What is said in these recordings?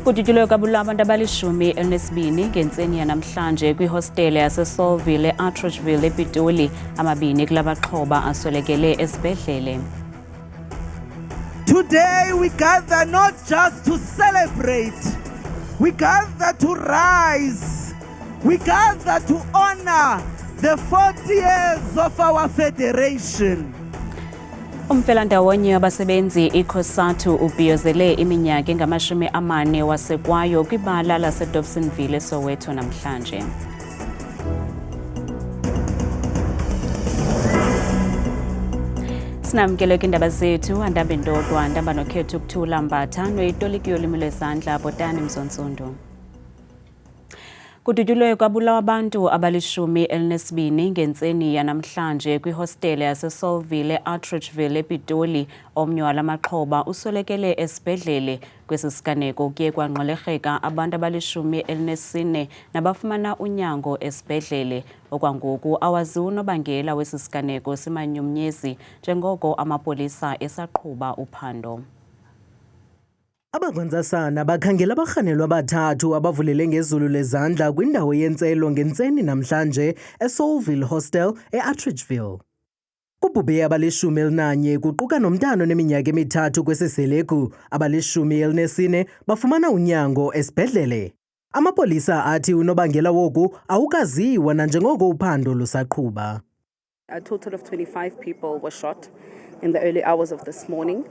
Kudutyulwe kwabulawa abantu abalishumi elinesibini ngentseni yanamhlanje kwihostele yaseSolville eAtteridgeville ePitoli. Amabini kulabaxhoba aswelekele esibhedlele. Today we gather not just to celebrate, we gather to rise, we gather to honor the 40 years of our federation. Umfelandawonye wabasebenzi iCOSATU ubhiyozele iminyaka engama-40 wasekwayo kwibala laseDobsonville eSoweto namhlanje. Sinamkele kwindaba zethu andabe ndodwa ndaba nokhetho ukuthula mbatha noyitoliki yolimi lwezandla Botani Mzonsundu. Kudutyulwe kwabulawa abantu abalishumi elinesibini ngentseni yanamhlanje kwihostele yaseSolville eAtteridgeville ePitoli. Omnye walamaxhoba uswelekele esibhedlele. Kwesi siganeko kuye kwanqolerheka abantu abalishumi elinesine nabafumana unyango esibhedlele. Okwangoku awaziwa unobangela wesi siganeko simanyumnyezi njengoko amapolisa esaqhuba uphando. Abakwantsasana bakhangela abarhanelwa abathathu abavulele ngezulu lezandla kwindawo yentselo ngentseni namhlanje eSolville Hostel eAtteridgeville. Kubhubhe abalishumi elinanye kuquka nomntana oneminyaka emithathu kwesiselegu. Abalishumi elinesine bafumana unyango esibhedlele. Amapolisa athi unobangela woku awukaziwa nanjengoko uphando lusaqhuba. A total of 25 people were shot in the early hours of this morning.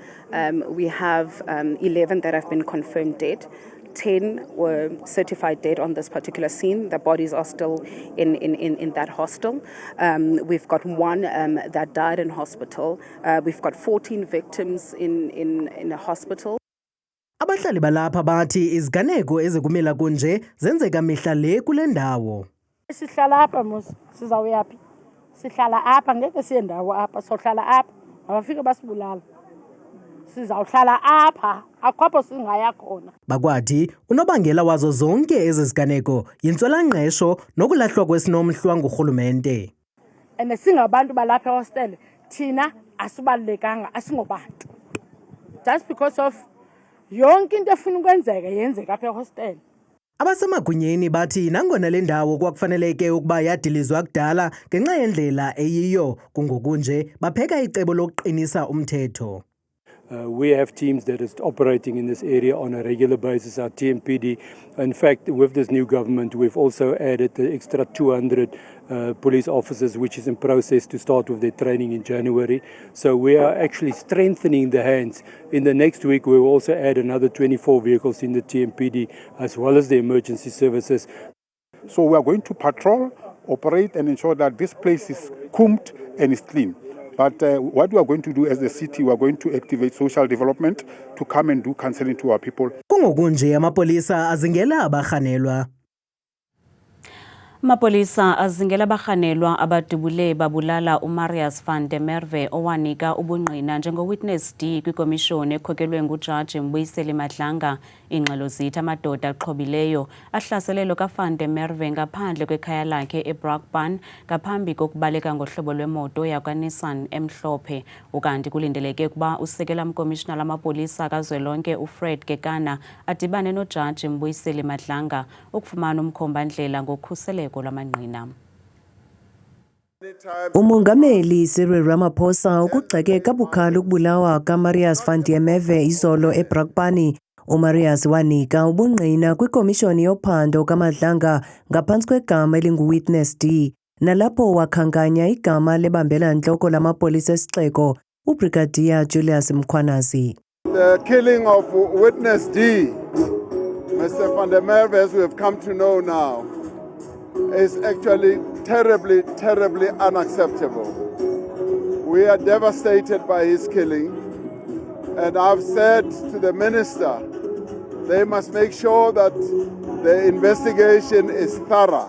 We have 11 that have been confirmed dead. 10 were certified dead on this particular scene. The bodies are still in that hostel. We've got one that died in hospital. We've got 14 victims in a hospital. Abahlali balapha bathi iziganeko ezikumila kunje zenzeka mihla le kule ndawo. Sihlala apha mos sizawuyaphi? Sihlala apha ngeke siye ndawo apha sohlala apha. Abafike basibulala. Sizawuhlala apha akhopho singaya khona. Bakwathi unobangela wazo zonke ezi ziganeko yintswelangqesho nokulahlwa kwesinomhlwa ngurhulumente. Singabantu balapha ehostel thina asibalekanga asingobantu. Just because of yonke into efuna ukwenzeka yenzeka apha ehostel. Abasemagunyeni bathi nangona le ndawo kwakufaneleke ukuba yadilizwa kudala ngenxa yendlela eyiyo kungokunje bapheka icebo lokuqinisa umthetho. We have teams that are operating in this area on a regular basis, our TMPD. In fact, with this new government, we've also added the extra 200 police officers, which is in process to start with their training in January. So we are actually strengthening the hands. In the next week, we will also add another 24 vehicles in the TMPD, as well as the emergency services. So we are going to patrol, operate, and ensure that this place is combed and is clean. But what we are going to do as the city, we are going to activate social development to come and do counseling to our people. Kungokunje amapolisa azingela abarhanelwa. Amapolisa azingela abarhanelwa abadubule babulala uMarius van der Merwe owanika ubungqina njengowitness D kwikomishoni ekhokelwe nguJaji Mbuyiseli Madlanga. Ingxelo zithi amadoda axhobileyo ahlaselelo kaVan der Merwe ngaphandle kwekhaya lakhe eBrakpan ngaphambi kokubaleka ngohlobo lwemoto yakwaNissan emhlophe. Ukanti kulindeleke ukuba usekela mkomishina lamapolisa kazwelonke uFred Kekana adibane noJaji Mbuyiseli Madlanga ukufumana umkhombandlela ngokhuseleko lwamanqina. Umongameli Cyril Ramaphosa ukugxeke kabukhali ukubulawa kaMarius van der Merwe izolo eBrakpan. uMarius wanika ubungqina kwikomishoni yophando kaMadlanga ngaphantsi kwegama elinguWitness D, nalapho wakhankanya igama lebambela ntloko lamapolisa esixeko uBrigadier Julius Mkhwanazi. The killing of Witness D, Mr. van der Merwe, as we have come to know now, is actually terribly, terribly unacceptable. We are devastated by his killing, and I've said to the minister, they must make sure that the investigation is thorough.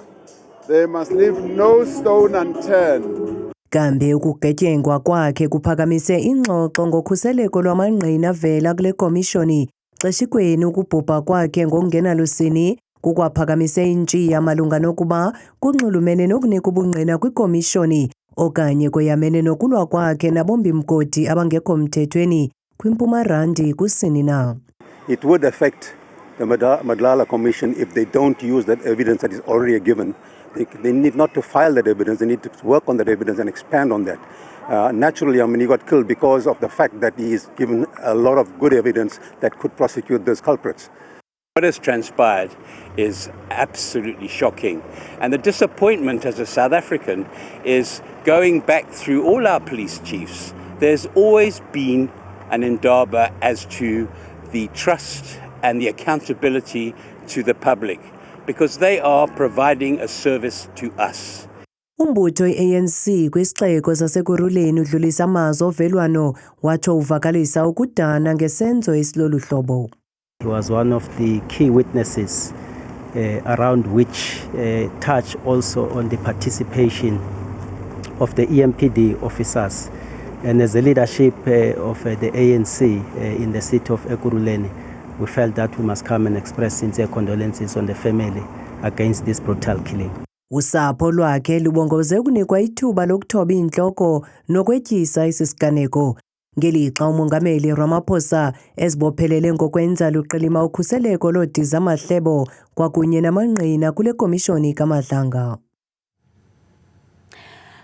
They must leave no stone unturned. Kambe ukugetyengwa kwakhe kuphakamise ingxoxo ngokhuseleko lwamangqina vela kule komishoni. Xeshikweni ukubhubha kwakhe ngokungenalusini kukwaphakamise intshiya malunga nokuba kunxulumene nokunika ubungqina kwikomishoni okanye kweyamene nokulwa kwakhe nabombimgodi abangekho mthethweni kwiMpuma Randi kusini na. It would affect the Madlala Commission, if they don't use that evidence that is already given, they need not to file that evidence, they need to work on that evidence and expand on that. Naturally, I mean, he got killed because of the fact that he is given a lot of good evidence that could prosecute those culprits. What has transpired is absolutely shocking. And the disappointment as a South African is going back through all our police chiefs. There's always been an indaba as to the trust and the accountability to the public because they are providing a service to us. Umbutho i-ANC kwisixeko saseKuruleni udlulisa amazwi ovelwano watsho uvakalisa ukudana ngesenzo esilolu hlobo. He was one of the key witnesses around which touch also on the participation of the EMPD officers. And as a leadership of the ANC in the city of Ekurhuleni, we felt that we must come and express sincere condolences on the family against this brutal killing. Usapho lwakhe lubongoze ukunikwa ithuba lokuthoba inhloko nokwetyisa isisiganeko. Ngelixa umongameli Ramaphosa ezibophelele ngokwenza luqilima ukhuseleko lodiza amahlebo kwakunye namangqina kule komishoni kaMadlanga.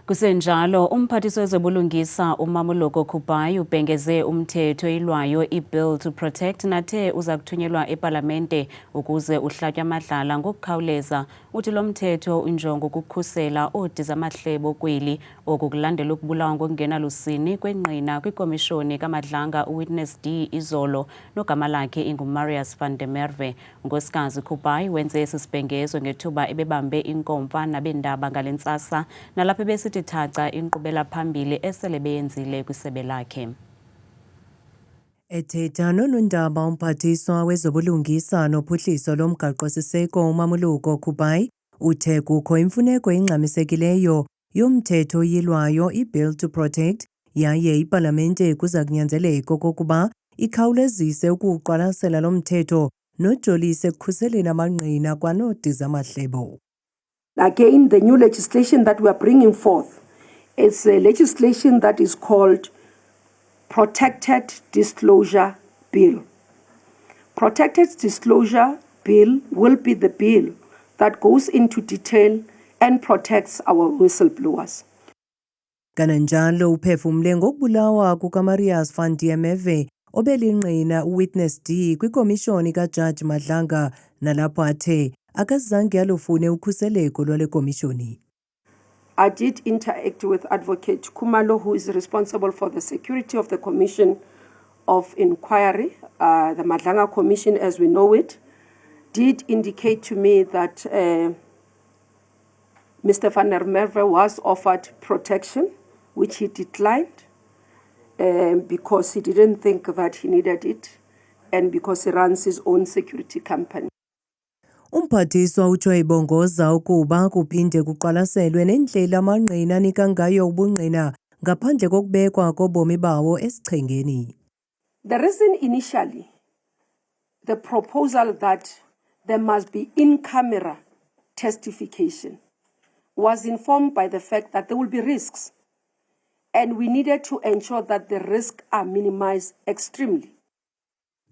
Kusenjalo, umphathiswa wezobulungisa uMamoloko Kubayi ubhengeze umthetho ilwayo i-Bill to Protect nathe uza kuthunyelwa eParlamente ukuze uhlatywe amadlala ngokukhawuleza. Uthi lo mthetho unjongo ukukhusela oodiza amahlebo kweli okukulandela ukubulawa ngokungenalusini kwengqina kwikomishoni kaMadlanga uWitness D izolo nogama lakhe inguMarius van der Merwe. Unkosikazi Kubayi wenze esi sibhengezo ngethuba ebebambe inkomfa nabendaba ngalentsasa nalapho besitithaca inkqubela phambili esele beyenzile kwisebe lakhe. Ethetha nonondaba umphathiswa wezobulungisa nophuhliso lomgaqo-siseko uMamoloko Kubayi uthe kukho imfuneko engxamisekileyo yomthetho oyilwayo i-Bill to Protect yaye iParlamente kuza kunyanzeleka okokuba ikhawulezise ukuwuqwalasela lo mthetho nojolise ekukhuseleni amangqina kwanoodiza amahlebo. Again, the new legislation that we are bringing forth is a legislation that is called Protected Disclosure Bill. Protected Disclosure Bill will be the bill that goes into detail and protects our whistleblowers. Kananjalo uphefumle ngokubulawa kukaMarius van der Merwe obelingqina uWitness D kwikomishoni kaJaji Madlanga nalapho athe akazange alufune ukhuseleko lwale komishoni. I did interact with Advocate Khumalo, who is responsible for the security of the Commission of Inquiry, the Madlanga Commission as we know it, did indicate to me that Mr. van der Merwe was offered protection, which he declined because he didn't think that he needed it and because he runs his own security company. Umphathiswa utsho ibongoza ukuba kuphinde kuqwalaselwe nendlela amangqina anika ngayo ubungqina ngaphandle kokubekwa kobomi bawo esichengeni. The reason initially the proposal that there must be in-camera testification was informed by the fact that there will be risks and we needed to ensure that the risks are minimized extremely.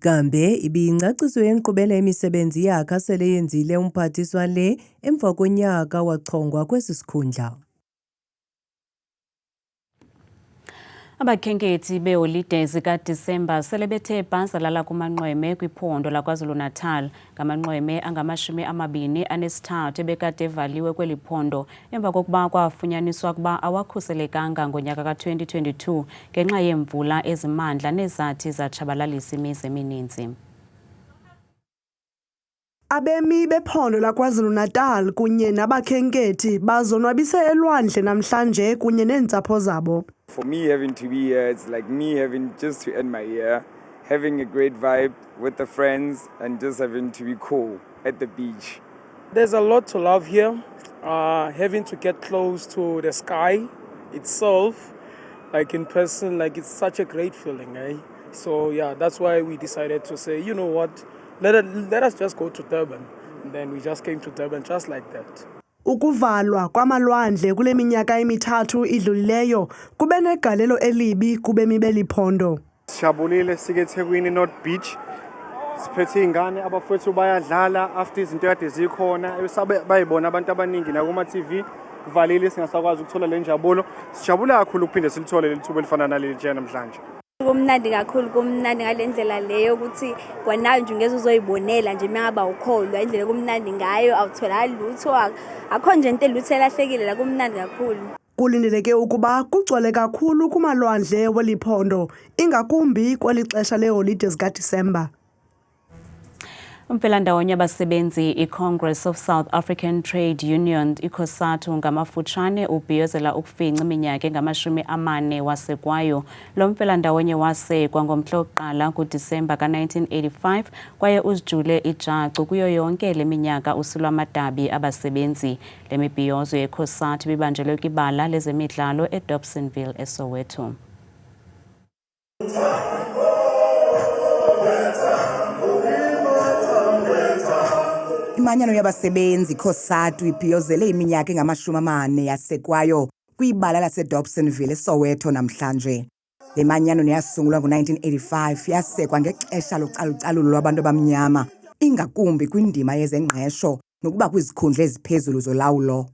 Kambe ibiyingcaciso yenkqubela emisebenzi yakhe asele yenzile umphathiswa le emva konyaka wachongwa kwesi sikhundla. Abakhenkethi beholide zikaDisemba sele bethe bhazalala kumanqweme kwiphondo laKwaZulu-Natal. Ngamanqweme angama-23 ebekade evaliwe kweli phondo emva kokuba kwafunyaniswa ukuba awakhuselekanga ngonyaka ka-2022 ngenxa yeemvula ezimandla nezathi zatshabalalisa imizi emininzi. Abemi bephondo laKwaZulu-Natal kunye nabakhenkethi bazonwabise elwandle namhlanje kunye neentsapho zabo. For me having to be here, it's like me having just to end my year, having a great vibe with the friends and just having to be cool at the beach. There's a lot to love here. Having to get close to the sky itself, like in person, like it's such a great feeling, eh? So yeah, that's why we decided to say, you know what, let us just go to Durban. And then we just came to Durban just like that. Ukuvalwa kwamalwandle kule minyaka emithathu idlulileyo kube negalelo elibi kubemi beliphondo. Sijabulile sike eThekwini North Beach. siphethe ingane abafowethu bayadlala after izinto kade zikhona bayibona abantu abaningi na kuma TV kuvalile singasakwazi ukuthola le njabulo. Sijabula kakhulu ukuphinde silithole leli thuba elifana naleli nje namhlanje. Kumnandi kakhulu kumnandi ngalendlela leyo ukuthi kwanayo nje ungeze uzoyibonela nje mangaba ukholwa indlela kumnandi ngayo awuthola lutho akho nje into elutho elahlekile la kumnandi kakhulu. Kulindeleke ukuba kugcwele kakhulu kumalwandle weliphondo ingakumbi kwelixesha leholide zikaDisemba. Umfelandawonye abasebenzi iCongress of South African Trade Union iCOSATU ngamafutshane ubhiyozela ukufinca iminyaka engama-40 wasekwayo. Lo mfelandawonye wasekwa ngomhla wokuqala kuDisemba ka-1985 kwaye uzijule ijacu kuyo yonke le minyaka usilwa amadabi abasebenzi. Le mibhiyozo yeCOSATU bibanjelwe kwibala lezemidlalo eDobsonville eSoweto. Imanyano yabasebenzi COSATU ibhiyozele iminyaka engama-40 yasekwayo kwibala laseDobsonville eSoweto namhlanje. Le manyano yasungulwa ngo-1985 yasekwa ngexesha localucalulo lwabantu abamnyama ingakumbi kwindima yezengqesho nokuba kwizikhundla eziphezulu zolawulo.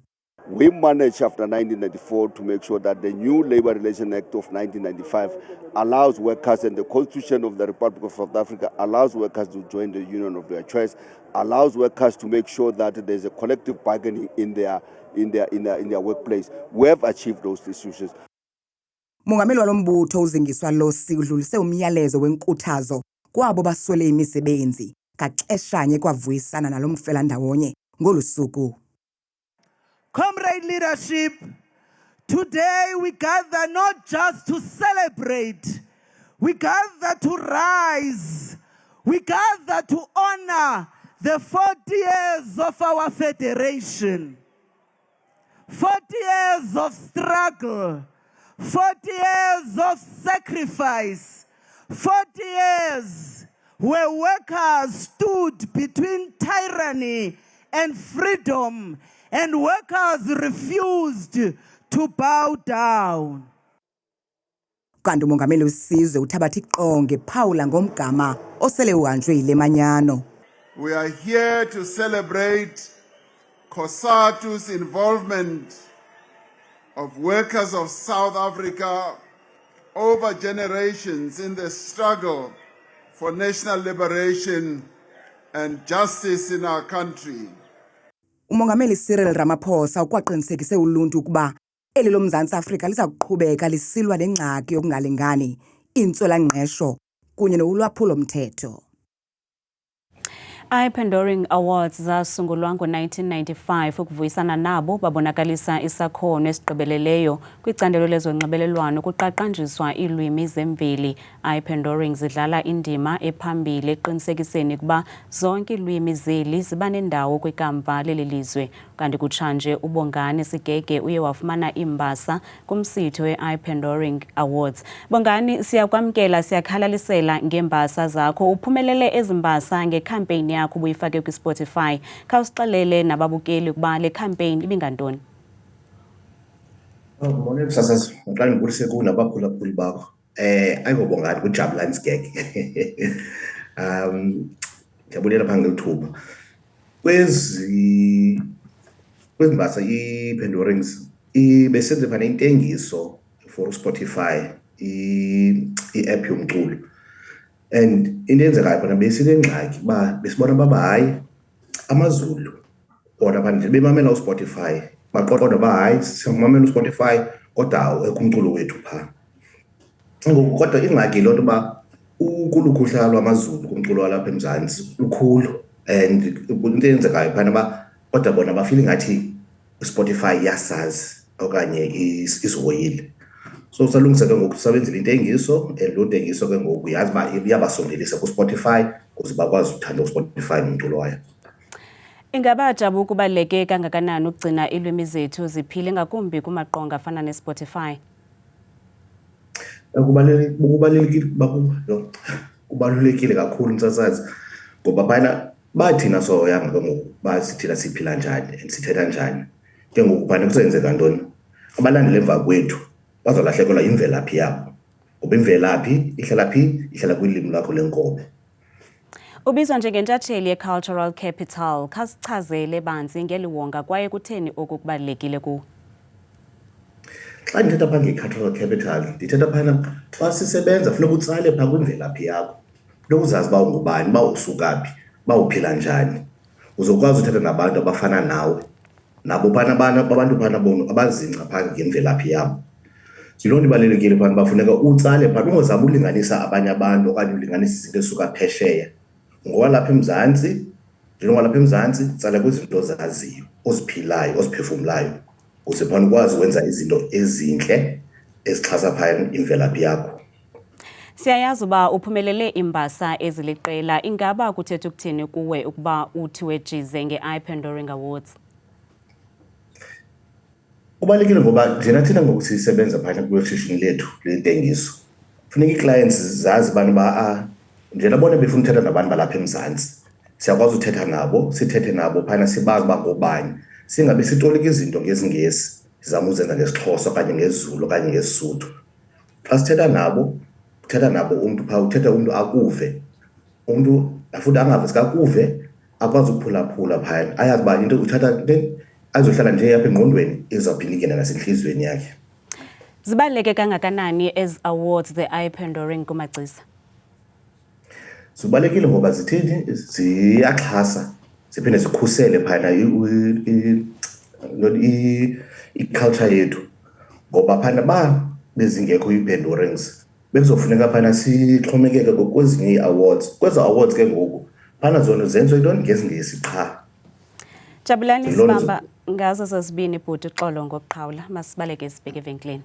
We managed after 1994 to make sure that the new Labour Relations Act of 1995 allows workers, and the Constitution of the Republic of South Africa allows workers to join the union of their choice, allows workers to make sure that there's a collective bargaining in their workplace. We have achieved those institutions. Mongameli walombutho uzingiswa Losi udlulise umyalezo wenkuthazo kwabo baswele imisebenzi kaxeshanye kwavuyisana nalo mfelandawonye ngolu suku. Comrade leadership, today we gather not just to celebrate, we gather to rise, we gather to honor the 40 years of our federation, 40 years of struggle, 40 years of sacrifice, 40 years where workers stood between tyranny and freedom, and workers refused to bow down. Kanti umongameli wesizwe uThabathi Qonge phawula ngomgama osele uhanjwe yile manyano. We are here to celebrate COSATU's involvement of workers of South Africa over generations in the struggle for national liberation and justice in our country. Umongameli Cyril Ramaphosa ukwaqinisekise uluntu ukuba eli loMzantsi Afrika liza kuqhubeka lisilwa nengxaki yokungalingani, intswelangqesho kunye nolwaphulo mthetho. iPandoring Awards zasungulwa ngo-1995 ukuvuyisana nabo babonakalisa isakhono esigqibeleleyo kwicandelo lezonxibelelwano kuqaqanjiswa iilwimi zemveli. iPandoring zidlala indima ephambili eqinisekiseni ukuba zonke iilwimi zeli ziba nendawo kwikamva leli lizwe. Kanti kutshanje uBongani Sigege uye wafumana imbasa kumsitho we-iPandoring Awards. Bongani, siyakwamkela, siyakhalalisela ngembasa zakho. Uphumelele ezimbasa ngekhampeyini yakho ubuyifake kwiSpotify. Khawusixelele nababukeli ukuba le campaign ibingantoni. Ngibona ebusasazi ngaqala ngibulise ku nabaphulaphuli bakho. Ayibongani kuJabulani Sigege. Ngiyabulela phambi kwethuba. Kwezimbasa iPandorings ibesenze phana intengiso for Spotify i-app yomculo. And into eyenzekayo phana besinengxaki ba besibona baba hayi amaZulu kodwa phana bemamela uSpotify baqoqoda ba hayi simamela uSpotify kodwa ekumculo wethu pha. Kodwa ingxaki lonto ba ukulukhahla lwamaZulu kumculo walapha eMzantsi lukhulu, and into eyenzekayo phana ba kodwa bona bafeel ngathi uSpotify yasazi okanye isihoyile. So salungiseke ngokusebenzela intengiso, lo ntengiso ke ngoku yazi ba iyabasondelisa kuSpotify ukuze bakwazi ukuthanda uSpotify nomculo wayo. Ingaba jabu kubaleke kangakanani ukugcina ilwimi zethu ziphile ngakumbi kumaqonga afana neSpotify? Kubalulekile kakhulu nsasazi ngoba phana bathina soyanga ke ngoku basithina siphila njani and sithetha njani. Ke ngoku phana kusenzeka ntoni? Abalandeli emva kwethu bazolahlekelwa imvelaphi yabo. Ngoba imvelaphi ihlala phi? Ihlala kwilimi lakho lenkobe. Ubizwa njengentshatsheli ye-Cultural Capital, khasichazele banzi ngeliwonga kwaye kutheni okubalulekile kuwo. Xa ndithetha phaa nge-Cultural Capital, ndithetha phana xa sisebenza funeka utsale phaa kwimvelaphi yakho. Funeka uzazi uba ungubani, uba usuka phi, uba uphila njani. Uzokwazi uthetha nabantu abafana nawe. Nabo phana abantu phana bona abazingca phaa ngemvelaphi yabo. Yiloo nto ibalulekile phana uba funeka utsale phana, ungozama ulinganisa abanye abantu okanye ulinganisa izinto esuka phesheya. Ngowalapha eMzantsi, njengowalapha eMzantsi, tsala kwizinto ozaziyo, oziphilayo, oziphefumlayo. Uze phana ukwazi ukwenza izinto ezintle ezixhasa phaya imvelaphi yakho. Siyayazi uba uphumelele imbasa eziliqela, ingaba kuthetha ukuthini kuwe ukuba uthi wejize nge-iPandoring Awards? Kubalulekile ngoba njena thina ngoku sisebenza phana kwishishini lethu lentengiso. Funeka ii-clients zazi abantu uba njena bona befuna uthetha nabantu balapha eMzantsi. Siyakwazi uthetha nabo, sithethe nabo phana sibazi uba ngobani. Singabe sitolika izinto ngesiNgesi, sizama uzenza ngesiXhosa okanye ngesiZulu okanye ngesiSuthu. Xa sithetha nabo, uthetha nabo umntu phaa, uthetha umntu akuve. Umntu futhi angave sikakuve, akwazi ukuphulaphula phaya. Ayazi uba into uthatha azohlala nje apha engqondweni izawuphinda ingena nasentliziyweni yakhe. Zibaluleke kangakanani ezi awards the-iPandoring kumagcisa? Zibalulekile ngoba zithini, ziyaxhasa, ziphinde zikhusele phana i-culture yethu. Ngoba phana ba bezingekho ii-Pandorings, bekuzofuneka phana sixhomekeke kwezinye ii-awards. Kwezo awards ke ngoku, phana zona zenziwa into ngesiNgesi qha. Jabulani Sibamba, ngazo zozibini bhuti uxolo ngokuqhawula. Masibaleke sibheke evenkileni.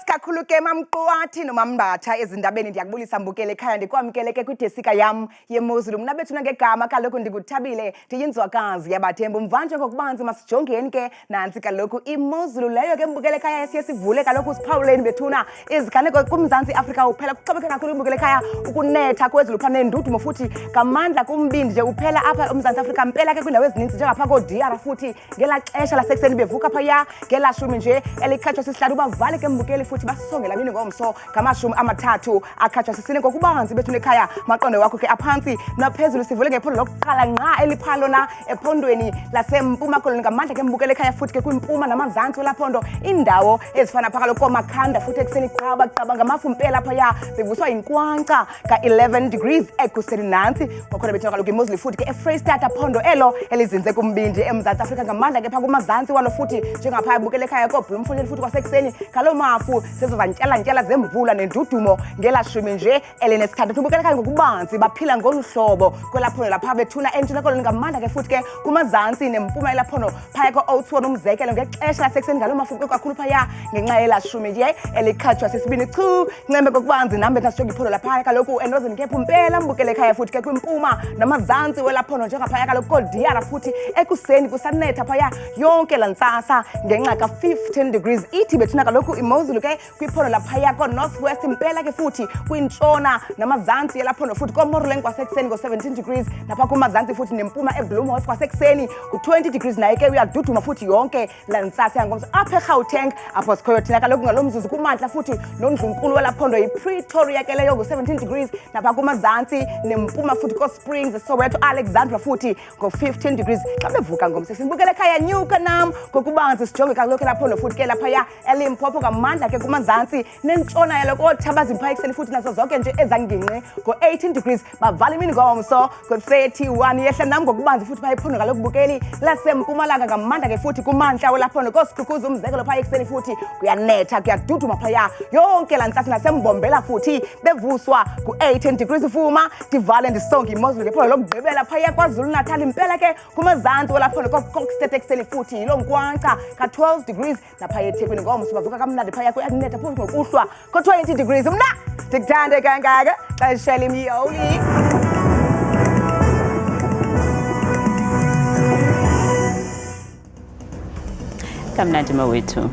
Kakhulu ke mamqwathi nomambatha ezindabeni ndiyakubulisa mbukele ekhaya ndikwamkeleke kwidesika yam yemozulu mna bethuna ngegama kaloku ndikuthabile ndiyinzwakazi yabathembu mvanje ngokubanzi masijongeni ke nantsi kaloku imozulu leyo ke mbukele ekhaya siye sivule kaloku siphawuleni bethuna iziganeko kuMzantsi Afrika uphela kuxhomeke kakhulu mbukele ekhaya ukunetha kwezulu phana nendudumo futhi ngamandla kumbindi nje uphela apha uMzantsi Afrika mpela ke kwindawo ezininzi njengapha koDR futhi ngela xesha lasekuseni bevuka phaya ngela shumi nje elikhatshwa sisihlanu bavale ke mbukeli futhi basongela mini ngomso ngamashumi amathathu akhatshwa sisine ngokubanzi bethuna ekhaya maqondo wakho ke aphansi naphezulu sivule ngephondo lokuqala nqa eliphalo na ephondweni lasempuma koloni ngamandla ke mbukele ekhaya futhi ke kwimpuma namazantsi welaphondo indawo ezifana phakalo komakhanda futhi ekuseni qaba ngamafu mpela phaya bevuswa inkwankca ka-11 degrees ekuseni nantsi kwakhona bethuna kaloku imozulu futhi ke eFreystata phondo elo elizinze kumbindi eMzantsi Afrika ngamandla ke phaa kumazantsi walo futhi njengaphaya bukele ekhaya koBloemfontein futhi kwasekuseni kalo mafu sezozantyala zemvula nendudumo ngela shumi nje elinesithathu ubukele ekhaya ngokubanzi baphila ngolu hlobo kwelaphondo lapha bethuna entshona koloni ngamandla ke futhi ke kumazantsi nempuma elaphondo phaya ko-Oudtshoorn umzekelo ngexesha lasekuseni ngalo mafuke kakhulu phaya ngenxa yela shumi nje elikhatshwa sesibini chu ncembe kokubanzi nambe nasijonga iphondo laphaya kaloku eNorthern Cape mpela mbukele ekhaya futhi ke kwimpuma namazantsi welaphondo njengaphaya kaloku koDR futhi ekuseni kusanetha phaya yonke la ntsasa ngenxa ka-15 degrees ithi bethuna kaloku imozulu ke kwiphondo laphaya ko-Northwest mpela ke futhi kwintshona namazantsi yelaphondo futhi koMoruleng kwasekuseni ngo-17 degrees napha kumazantsi futhi nempuma eBloemhof kwasekuseni ku-20 degrees naye ke uyaduduma futhi yonke la ntsasa yangomso apha eGauteng apho sikhoyo thina kaloku ngalo mzuzu kumantla futhi nondlunkulu welaphondo yiPretoria ke leyo ngo-17 degrees napha kumazantsi nempuma futhi koSprings eSoweto Alexandra futhi ngo-15 degrees xa bevuka ngomso simbukele ekhaya nyuka nam ngokubanzi sijonge kaloku elaphondo futhi ke laphaya eLimpopo ngamandla ke kumazantsi nentshona yalo koThabazi phaya ekuseni futhi nazo zonke nje ezanginqe ngo-18 degrees bavala imini ngomso ngo-31 yehla nam ngokubanzi futhi phaya iphondo kaloku bukeli lasempumalanga ngamandla ke futhi kumantla welaphondo koSikhukhuza umzekelo phaya ekuseni futhi kuyanetha kuyaduduma phaya yonke la ntsasi nasembombela futhi bevuswa ku-18 degrees vuma ndivale ndisonge imozulu ngephondo lokugqibela phaya KwaZulu-Natal impela ke kumazantsi welaphondo koKokstad ekuseni futhi yiloo nkwankca ka-12 degrees naphaya eThekwini ngomso bavuka kamnandi phaya kuyanetha futhi ngokuhlwa ko-20 degrees mna ndikuthande kangaka xeshela imiyoli kamnandi mawethu.